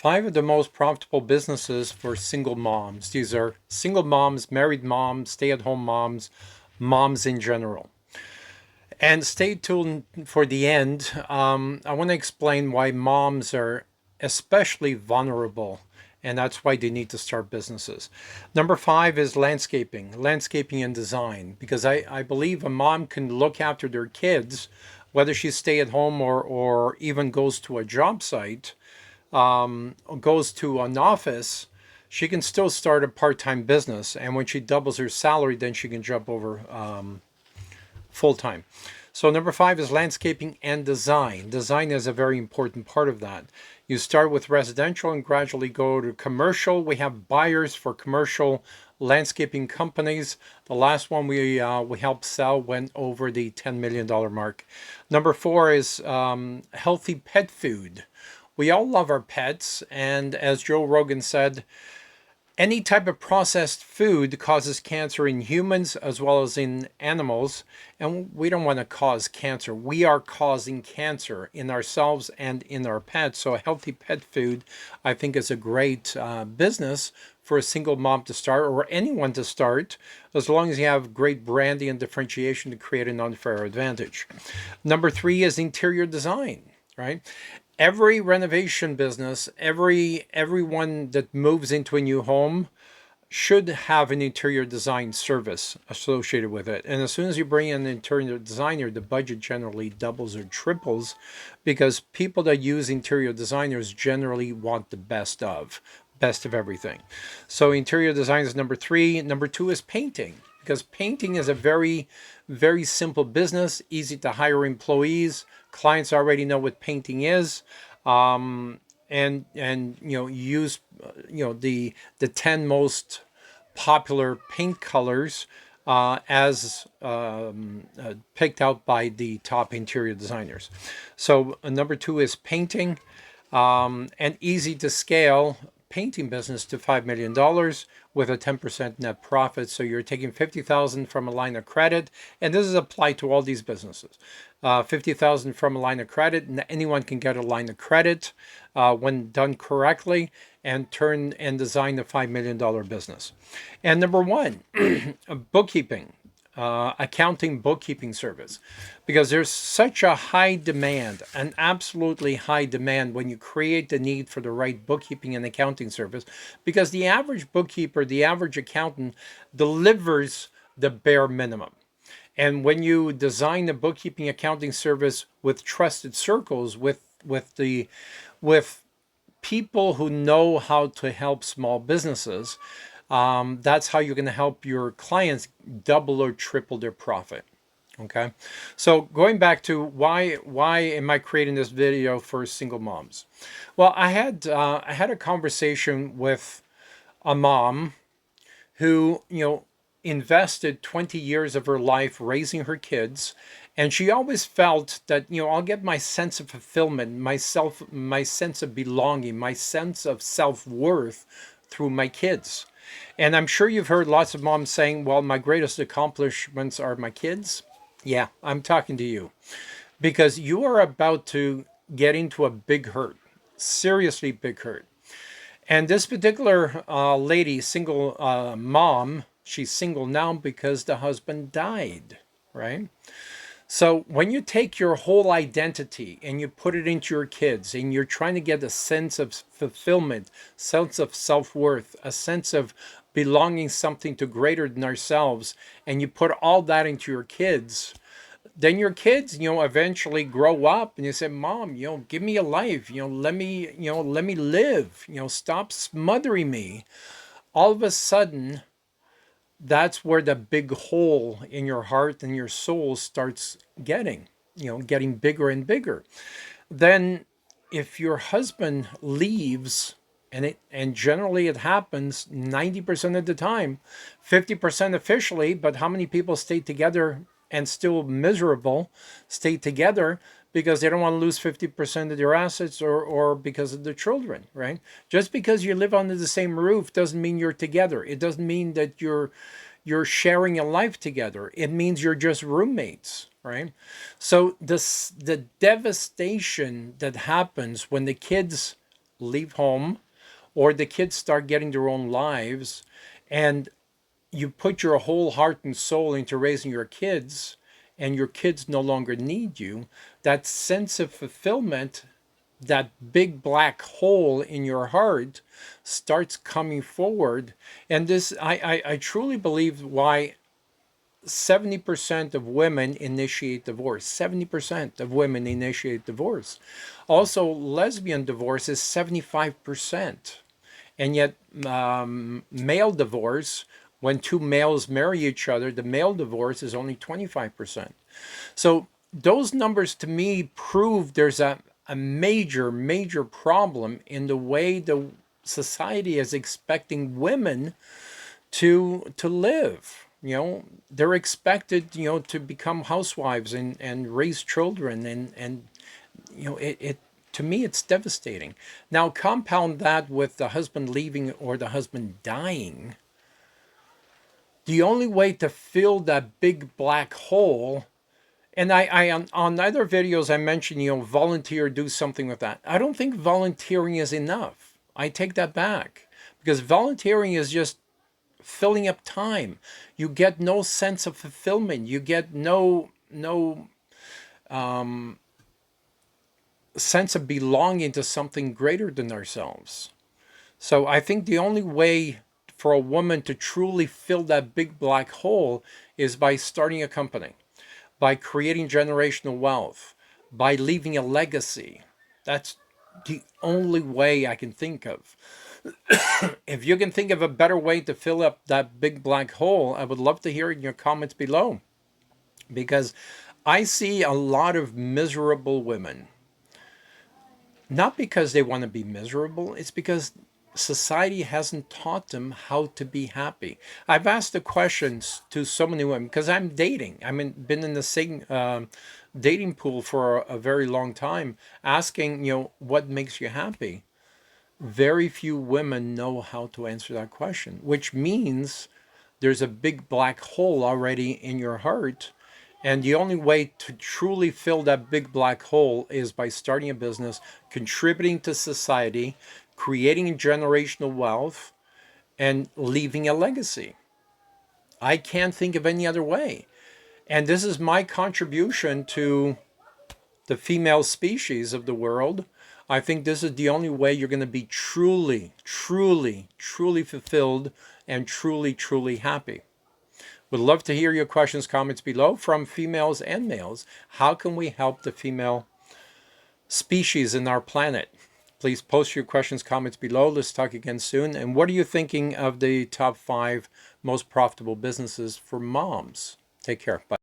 Five of the most profitable businesses for single moms. These are single moms, married moms, stay at home moms, moms in general. And stay tuned for the end. I want to explain why moms are especially vulnerable, and that's why they need to start businesses. Number five is landscaping and design, because I believe a mom can look after their kids, whether she stay at home or even goes to a job site, goes to an office, she can still start a part-time business. And when she doubles her salary, then she can jump over full-time. So number five is landscaping and design. Design is a very important part of that. You start with residential and gradually go to commercial. We have buyers for commercial landscaping companies. The last one we helped sell went over the $10 million mark. Number four is healthy pet food. We all love our pets, and as Joe Rogan said, any type of processed food causes cancer in humans as well as in animals, and we don't want to cause cancer. We are causing cancer in ourselves and in our pets. So healthy pet food, I think, is a great business for a single mom to start, or anyone to start, as long as you have great branding and differentiation to create an unfair advantage. Number three is interior design, right? Every renovation business, everyone that moves into a new home should have an interior design service associated with it. And as soon as you bring in an interior designer, the budget generally doubles or triples, because people that use interior designers generally want the best of everything. So interior design is number three. Number two is painting, because painting is a very, very simple business, easy to hire employees. Clients already know what painting is, and use the 10 most popular paint colors as picked out by the top interior designers. So number two is painting, and easy to scale painting business to $5 million with a 10% net profit. So you're taking 50,000 from a line of credit, and this is applied to all these businesses. 50,000 from a line of credit, and anyone can get a line of credit when done correctly, and turn and design a $5 million business. And number one, bookkeeping. Accounting bookkeeping service, because there's such a high demand, an absolutely high demand, when you create the need for the right bookkeeping and accounting service, because the average bookkeeper, the average accountant delivers the bare minimum. And when you design a bookkeeping accounting service with trusted circles, with people who know how to help small businesses, that's how you're going to help your clients double or triple their profit. Okay, so going back to why am I creating this video for single moms? Well, I had a conversation with a mom who invested 20 years of her life raising her kids, and she always felt that I'll get my sense of fulfillment, my sense of belonging, my sense of self-worth through my kids. And I'm sure you've heard lots of moms saying, well, my greatest accomplishments are my kids. Yeah, I'm talking to you, because you are about to get into a big hurt, seriously big hurt. And this particular lady, single mom, she's single now because the husband died, right? So when you take your whole identity and you put it into your kids, and you're trying to get a sense of fulfillment, sense of self-worth, a sense of belonging something to greater than ourselves, and you put all that into your kids, then your kids, eventually grow up and you say, Mom, give me a life, let me live, stop smothering me. All of a sudden, that's where the big hole in your heart and your soul starts getting bigger and bigger. Then if your husband leaves, and generally it happens 90% of the time, 50% officially, but how many people stay together and still miserable, stay together because they don't want to lose 50% of their assets, or because of the children, right? Just because you live under the same roof doesn't mean you're together. It doesn't mean that you're sharing a life together. It means you're just roommates, right? So the devastation that happens when the kids leave home, or the kids start getting their own lives, and you put your whole heart and soul into raising your kids, and your kids no longer need you, that sense of fulfillment, that big black hole in your heart starts coming forward. And this, I truly believe why 70% of women initiate divorce. 70% of women initiate divorce. Also, lesbian divorce is 75%. And yet, male divorce, when two males marry each other, the male divorce is only 25%. So those numbers to me prove there's a major problem in the way the society is expecting women to live. They're expected, to become housewives and raise children, and it to me it's devastating. Now compound that with the husband leaving or the husband dying. The only way to fill that big black hole, and I on other videos I mentioned, volunteer, do something with that. I don't think volunteering is enough. I take that back, because volunteering is just filling up time. You get no sense of fulfillment. You get no sense of belonging to something greater than ourselves. So I think the only way for a woman to truly fill that big black hole is by starting a company, by creating generational wealth, by leaving a legacy. That's the only way I can think of. If you can think of a better way to fill up that big black hole, I would love to hear it in your comments below. Because I see a lot of miserable women. Not because they want to be miserable, it's because society hasn't taught them how to be happy. I've asked the questions to so many women because I'm dating. Been in the same dating pool for a very long time, asking, what makes you happy? Very few women know how to answer that question, which means there's a big black hole already in your heart. And the only way to truly fill that big black hole is by starting a business, contributing to society, creating generational wealth, and leaving a legacy. I can't think of any other way. And this is my contribution to the female species of the world. I think this is the only way you're going to be truly fulfilled and truly happy. Would love to hear your questions, comments below from females and males. How can we help the female species in our planet? Please post your questions, comments below. Let's talk again soon. And what are you thinking of the top 5 most profitable businesses for moms? Take care. Bye.